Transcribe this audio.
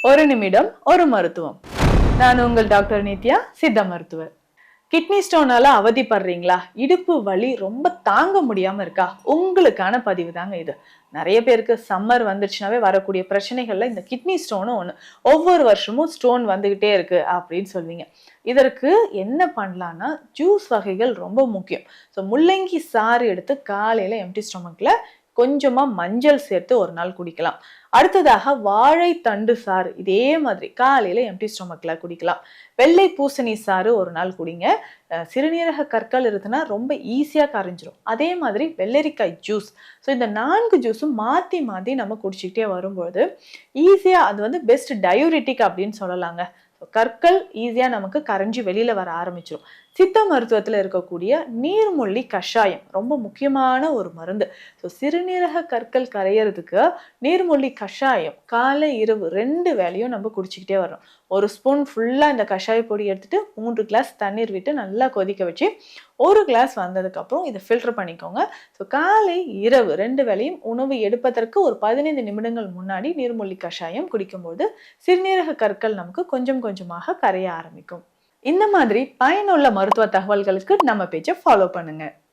ஒரு நிமிடம் ஒரு மருத்துவம். நான் உங்கள் டாக்டர் நித்யா, சித்த மருத்துவர். கிட்னி ஸ்டோனால அவதிப்படுறீங்களா? இடுப்பு வலி ரொம்ப தாங்க முடியாம இருக்கா? உங்களுக்கான பதிவு தாங்க இது. நிறைய பேருக்கு சம்மர் வந்துச்சுனாவே வரக்கூடிய பிரச்சனைகள்ல இந்த கிட்னி ஸ்டோனும் ஒண்ணு. ஒவ்வொரு வருஷமும் ஸ்டோன் வந்துகிட்டே இருக்கு அப்படின்னு சொல்வீங்க. இதற்கு என்ன பண்ணலாம்னா, ஜூஸ் வகைகள் ரொம்ப முக்கியம். ஸோ முள்ளங்கி சாறு எடுத்து காலையில எம்டி ஸ்டொமக்ல கொஞ்சமா மஞ்சள் சேர்த்து ஒரு நாள் குடிக்கலாம். அடுத்ததாக வாழைத்தண்டு சாறு இதே மாதிரி காலையில எம்டி ஸ்டொமக்ல குடிக்கலாம். வெள்ளை பூசணி சாறு ஒரு நாள் குடிங்க. சிறுநீரக கற்கள் இருக்குன்னா ரொம்ப ஈஸியா கரைஞ்சிரும். அதே மாதிரி வெள்ளரிக்காய் ஜூஸ். ஸோ இந்த 4 ஜூஸும் மாத்தி மாத்தி நம்ம குடிச்சிக்கிட்டே வரும்போது ஈஸியா அது வந்து பெஸ்ட் டயூரிட்டிக் அப்படின்னு சொல்லலாங்க. கற்கள் ஈஸியா நமக்கு கரைஞ்சி வெளியில வர ஆரம்பிச்சிடும். சித்த மருத்துவத்துல இருக்கக்கூடிய நீர்மொல்லி கஷாயம் ரொம்ப முக்கியமான ஒரு மருந்து. ஸோ சிறுநீரக கற்கள் கரையிறதுக்கு நீர்மொல்லி கஷாயம் காலை இரவு 2 வேளையும் நம்ம குடிச்சிக்கிட்டே வரணும். ஒரு ஸ்பூன் ஃபுல்லா இந்த கஷாய பொடி எடுத்துட்டு 3 கிளாஸ் தண்ணீர் விட்டு நல்லா கொதிக்க வச்சு 1 கிளாஸ் வந்ததுக்கு அப்புறம் இதை ஃபில்டர் பண்ணிக்கோங்க. ஸோ காலை இரவு 2 வேளையும் உணவு எடுப்பதற்கு ஒரு 15 நிமிடங்கள் முன்னாடி நீர்மொல்லி கஷாயம் குடிக்கும்போது சிறுநீரக கற்கள் நமக்கு கொஞ்சம் கொஞ்சமாக கரைய ஆரம்பிக்கும். இந்த மாதிரி பயனுள்ள மருத்துவ தகவல்களுக்கு நம்ம பேஜை ஃபாலோ பண்ணுங்க.